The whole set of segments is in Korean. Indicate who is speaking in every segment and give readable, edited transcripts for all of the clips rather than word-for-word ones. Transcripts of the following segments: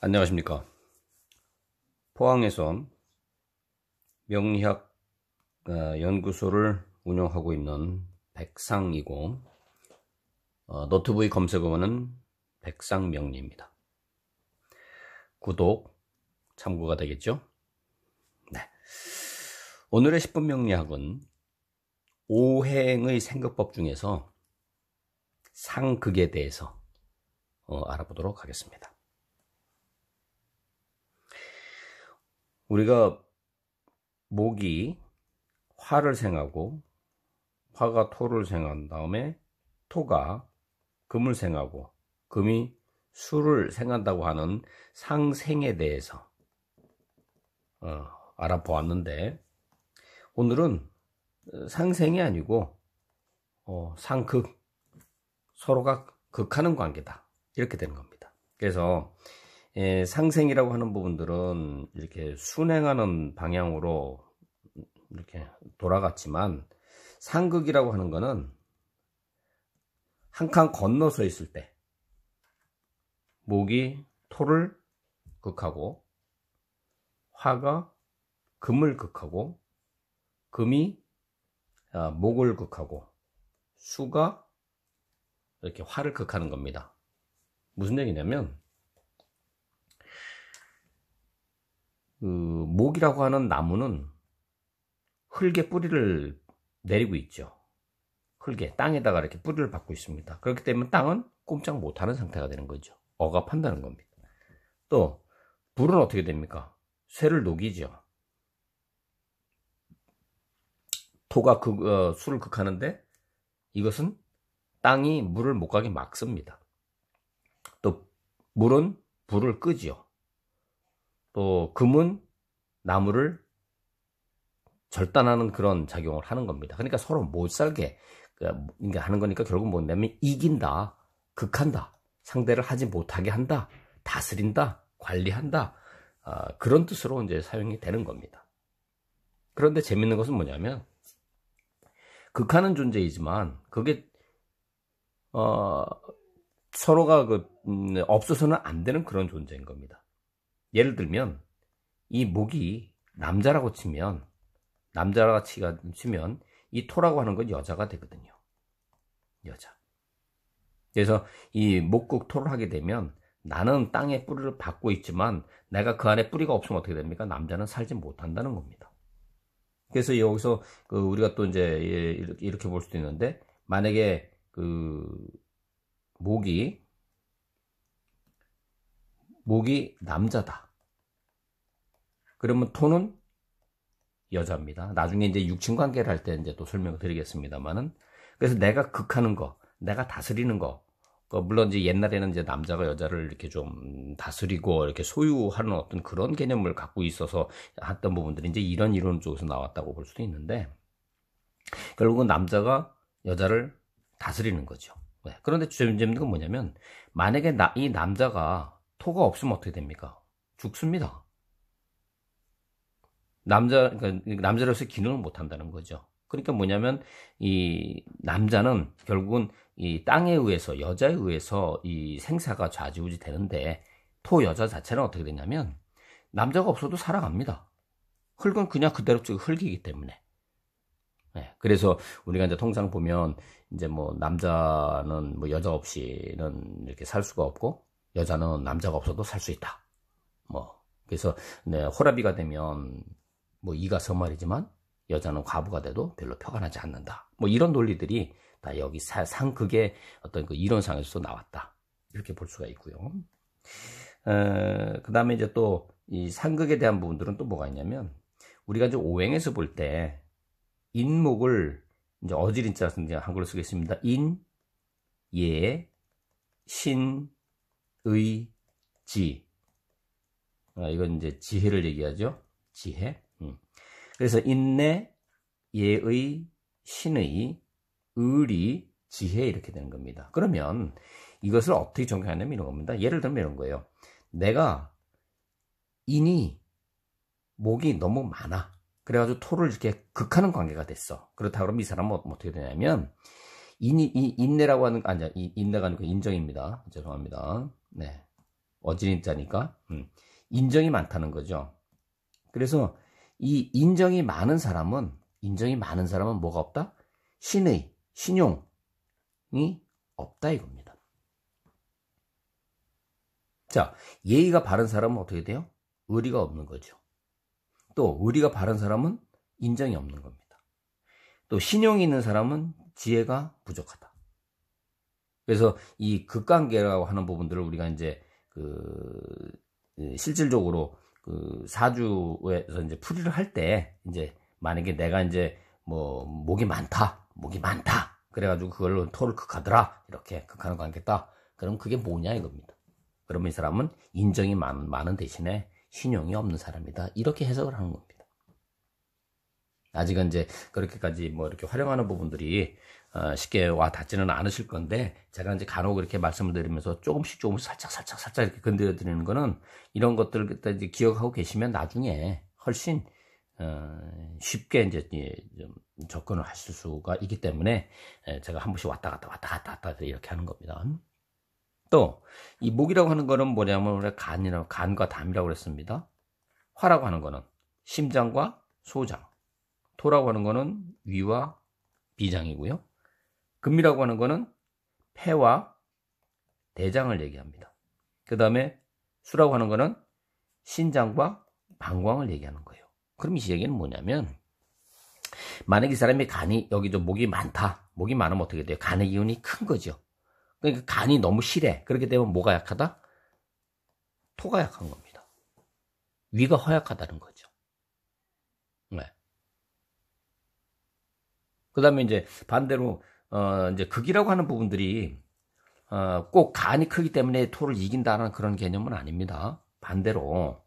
Speaker 1: 안녕하십니까. 포항에서 명리학 연구소를 운영하고 있는 백상이고, 노트북 검색어는 백상명리입니다. 구독 참고가 되겠죠? 네. 오늘의 10분 명리학은 오행의 생각법 중에서 상극에 대해서 알아보도록 하겠습니다. 우리가 목이 화를 생하고 화가 토를 생한 다음에 토가 금을 생하고 금이 수를 생한다고 하는 상생에 대해서 알아보았는데, 오늘은 상생이 아니고 상극, 서로가 극하는 관계다, 이렇게 되는 겁니다. 그래서 상생이라고 하는 부분들은 이렇게 순행하는 방향으로 이렇게 돌아갔지만, 상극이라고 하는 거는 한 칸 건너서 있을 때 목이 토를 극하고 화가 금을 극하고 금이 목을 극하고 수가 이렇게 화를 극하는 겁니다. 무슨 얘기냐면, 목이라고 하는 나무는 흙에 뿌리를 내리고 있죠. 흙에, 땅에다가 이렇게 뿌리를 받고 있습니다. 그렇기 때문에 땅은 꼼짝 못하는 상태가 되는 거죠. 억압한다는 겁니다. 또 불은 어떻게 됩니까? 쇠를 녹이죠. 토가 수를 극하는데 이것은 땅이 물을 못 가게 막습니다. 또 물은 불을 끄죠. 또 금은 나무를 절단하는 그런 작용을 하는 겁니다. 그러니까 서로 못 살게 하는 거니까, 결국 뭐냐면 이긴다, 극한다, 상대를 하지 못하게 한다, 다스린다, 관리한다, 그런 뜻으로 이제 사용이 되는 겁니다. 그런데 재밌는 것은 뭐냐면, 극하는 존재이지만 그게 서로가 없어서는 안 되는 그런 존재인 겁니다. 예를 들면 이 목이 남자라고 치면 이 토라고 하는 건 여자가 되거든요. 여자. 그래서 이 목극 토를 하게 되면, 나는 땅에 뿌리를 받고 있지만 내가 그 안에 뿌리가 없으면 어떻게 됩니까? 남자는 살지 못한다는 겁니다. 그래서 여기서 우리가 또 이제 이렇게 볼 수도 있는데, 만약에 목이 남자다, 그러면 토는 여자입니다. 나중에 이제 육친 관계를 할 때 이제 또 설명을 드리겠습니다만은, 그래서 내가 극하는 거, 내가 다스리는 거, 물론 이제 옛날에는 이제 남자가 여자를 이렇게 좀 다스리고 이렇게 소유하는 어떤 그런 개념을 갖고 있어서 했던 부분들이 이제 이런 이론 쪽에서 나왔다고 볼 수도 있는데, 결국은 남자가 여자를 다스리는 거죠. 그런데 재밌는 건 뭐냐면, 만약에 이 남자가 토가 없으면 어떻게 됩니까? 죽습니다. 그러니까 남자로서 기능을 못 한다는 거죠. 그러니까 뭐냐면, 이 남자는 결국은 이 땅에 의해서, 여자에 의해서 이 생사가 좌지우지 되는데, 토 여자 자체는 어떻게 되냐면 남자가 없어도 살아갑니다. 흙은 그냥 그대로 흙이기 때문에. 그래서 우리가 이제 통상 보면, 이제 뭐 남자는 뭐 여자 없이는 이렇게 살 수가 없고, 여자는 남자가 없어도 살 수 있다. 그래서 호라비가 되면 뭐 이가 서말이지만 여자는 과부가 돼도 별로 표가 나지 않는다. 이런 논리들이 다 여기 상극의 어떤 그 이론상에서 나왔다, 이렇게 볼 수가 있고요. 그 다음에 이제 또 이 상극에 대한 부분들은 또 뭐가 있냐면, 우리가 이제 오행에서 볼 때 인목을 이제 어지린자 이제 한글로 쓰겠습니다. 인, 예, 신, 의, 지. 이건 이제 지혜를 얘기하죠. 지혜. 그래서 인내, 예의, 신의, 의리, 지혜, 이렇게 되는 겁니다. 그러면 이것을 어떻게 정의하냐면 이런 겁니다. 예를 들면 이런 거예요. 내가 목이 너무 많아. 그래가지고 토를 이렇게 극하는 관계가 됐어. 그렇다 그러면 이 사람은 어떻게 되냐면, 인내라고 하는, 인내가 아니고 인정입니다. 죄송합니다. 네. 어지린 자니까. 인정이 많다는 거죠. 그래서 이 인정이 많은 사람은 뭐가 없다? 신용이 없다 이겁니다. 자, 예의가 바른 사람은 어떻게 돼요? 의리가 없는 거죠. 또 의리가 바른 사람은 인정이 없는 겁니다. 또 신용이 있는 사람은 지혜가 부족하다. 그래서 이 극관계라고 하는 부분들을 우리가 이제 실질적으로 사주에서 이제 풀이를 할 때 이제 만약에 내가 이제 뭐 목이 많다 그래가지고 그걸로 토를 극하더라 이렇게 극하는 관계다. 그럼 그게 뭐냐 이겁니다. 그러면 이 사람은 인정이 많은 대신에 신용이 없는 사람이다. 이렇게 해석을 하는 겁니다. 아직은 이제 그렇게까지 뭐 이렇게 활용하는 부분들이 쉽게 와 닿지는 않으실 건데, 제가 이제 간혹 이렇게 말씀을 드리면서 조금씩 살짝 이렇게 건드려 드리는 거는 이런 것들을 이제 기억하고 계시면 나중에 훨씬 쉽게 이제 좀 접근을 하실 수가 있기 때문에 제가 한 번씩 왔다 갔다 이렇게 하는 겁니다. 또 이 목이라고 하는 거는 뭐냐면 우리가 간과 담이라고 그랬습니다. 화라고 하는 거는 심장과 소장, 토라고 하는 거는 위와 비장이고요. 금이라고 하는 거는 폐와 대장을 얘기합니다. 그 다음에 수라고 하는 거는 신장과 방광을 얘기하는 거예요. 그럼 이 얘기는 뭐냐면, 만약에 이 사람이 간이 여기 좀 목이 많으면 어떻게 돼요? 간의 기운이 큰 거죠. 그러니까 간이 너무 실해. 그렇게 되면 뭐가 약하다? 토가 약한 겁니다. 위가 허약하다는 거죠. 네. 그 다음에 이제 반대로 이제 극이라고 하는 부분들이 꼭 간이 크기 때문에 토를 이긴다는 그런 개념은 아닙니다. 반대로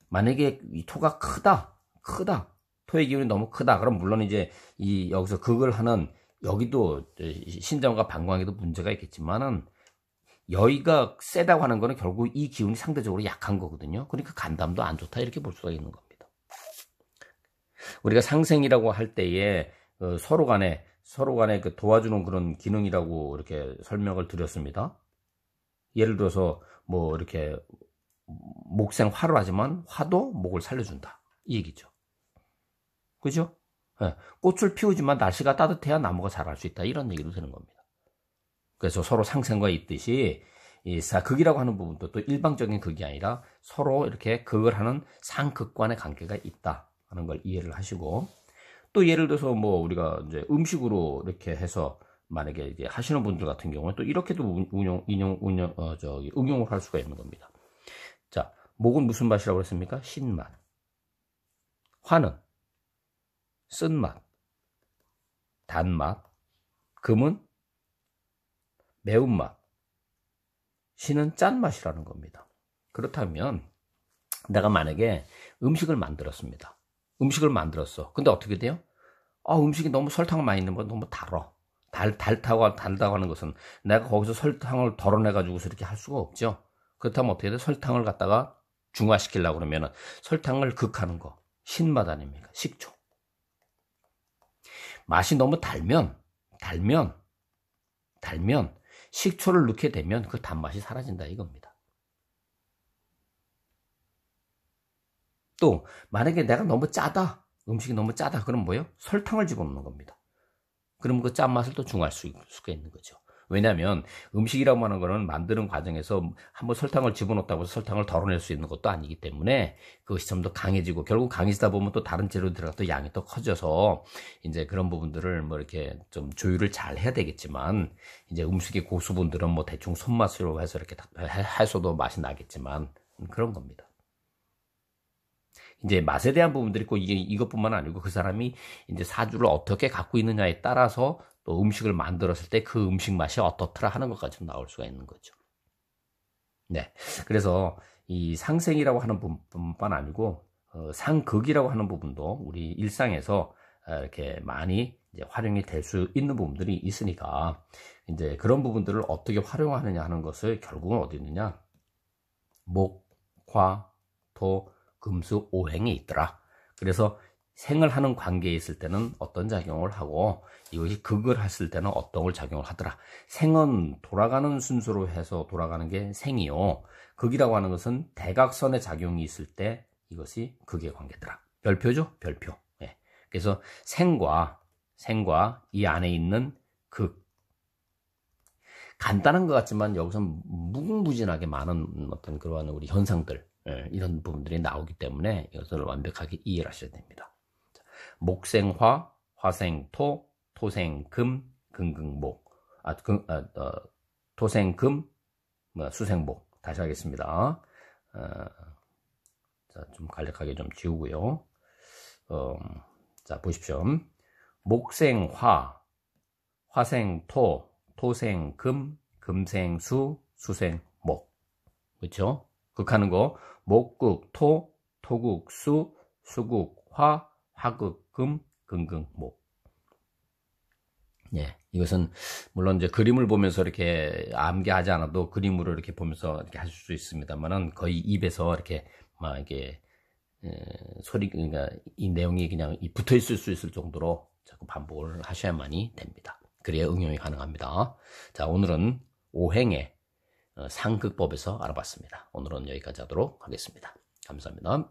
Speaker 1: 만약에 이 토가 크다, 토의 기운이 너무 크다. 그럼 물론 이제 여기서 극을 하는 여기도 신장과 방광에도 문제가 있겠지만은, 여기가 세다고 하는 거는 결국 이 기운이 상대적으로 약한 거거든요. 그러니까 간담도 안 좋다 이렇게 볼 수가 있는 겁니다. 우리가 상생이라고 할 때에 서로 간에 그 도와주는 그런 기능이라고 이렇게 설명을 드렸습니다. 예를 들어서 뭐 이렇게 목생 화로 하지만 화도 목을 살려준다 이 얘기죠. 그죠? 네. 꽃을 피우지만 날씨가 따뜻해야 나무가 자랄 수 있다 이런 얘기도 되는 겁니다. 그래서 서로 상생과 있듯이 이 극이라고 하는 부분도 또 일방적인 극이 아니라 서로 이렇게 극을 하는 상극 간의 관계가 있다 하는 걸 이해를 하시고, 또 예를 들어서 뭐 우리가 이제 음식으로 이렇게 해서 만약에 이제 하시는 분들 같은 경우는 또 이렇게도 응용을 할 수가 있는 겁니다. 자, 목은 무슨 맛이라고 했습니까? 신맛. 화는 쓴맛, 단맛. 금은 매운맛. 신은 짠맛이라는 겁니다. 그렇다면 내가 만약에 음식을 만들었습니다. 근데 어떻게 돼요? 음식이 너무 설탕을 많이 넣는 건 너무 달아. 달다고 하는 것은 내가 거기서 설탕을 덜어내가지고서 이렇게 할 수가 없죠. 그렇다면 어떻게 돼? 설탕을 갖다가 중화시키려고 그러면은 설탕을 극하는 거. 신맛 아닙니까? 식초. 맛이 너무 달면 식초를 넣게 되면 그 단맛이 사라진다 이겁니다. 또 만약에 내가 너무 짜다, 음식이 너무 짜다, 그럼 뭐예요? 설탕을 집어넣는 겁니다. 그럼 그 짠맛을 또 중화할 수가 있는 거죠. 왜냐하면 음식이라고 하는 거는 만드는 과정에서 한번 설탕을 집어넣었다고 해서 설탕을 덜어낼 수 있는 것도 아니기 때문에 그것이 좀 더 강해지고, 결국 강해지다 보면 또 다른 재료 들어가 또 양이 또 커져서 이제 그런 부분들을 뭐 이렇게 좀 조율을 잘 해야 되겠지만, 이제 음식의 고수분들은 뭐 대충 손맛으로 해서 이렇게 해서도 맛이 나겠지만 그런 겁니다. 이제 맛에 대한 부분들이 있고, 이것뿐만 아니고 그 사람이 이제 사주를 어떻게 갖고 있느냐에 따라서 또 음식을 만들었을 때 그 음식 맛이 어떻더라 하는 것까지 나올 수가 있는 거죠. 네. 그래서 이 상생이라고 하는 부분뿐만 아니고, 상극이라고 하는 부분도 우리 일상에서 이렇게 많이 이제 활용이 될 수 있는 부분들이 있으니까, 이제 그런 부분들을 어떻게 활용하느냐 하는 것을 결국은 어디 있느냐? 목, 화, 토, 금수, 오행에 있더라. 그래서 생을 하는 관계에 있을 때는 어떤 작용을 하고 이것이 극을 했을 때는 어떤 작용을 하더라. 생은 돌아가는 순서로 해서 돌아가는 게 생이요. 극이라고 하는 것은 대각선의 작용이 있을 때 이것이 극의 관계더라. 별표죠? 별표. 예. 그래서 생과 이 안에 있는 극. 간단한 것 같지만 여기서 무궁무진하게 많은 어떤 그러한 우리 현상들, 이런 부분들이 나오기 때문에 이것을 완벽하게 이해를 하셔야 됩니다. 목생화, 화생토, 토생금, 금극목. 토생금, 수생목. 다시 하겠습니다. 자, 좀 간략하게 좀 지우고요. 자, 보십시오. 목생화, 화생토, 토생금, 금생수, 수생목. 그렇죠? 극하는 거 목극토, 토극수, 수극화, 화극금, 금극목. 예, 이것은 물론 이제 그림을 보면서 이렇게 암기하지 않아도 그림으로 이렇게 보면서 이렇게 하실 수 있습니다만은 거의 입에서 이렇게 막 이게 소리, 그러니까 이 내용이 그냥 붙어 있을 수 있을 정도로 자꾸 반복을 하셔야만이 됩니다. 그래야 응용이 가능합니다. 자, 오늘은 오행의 상극법에서 알아봤습니다. 오늘은 여기까지 하도록 하겠습니다. 감사합니다.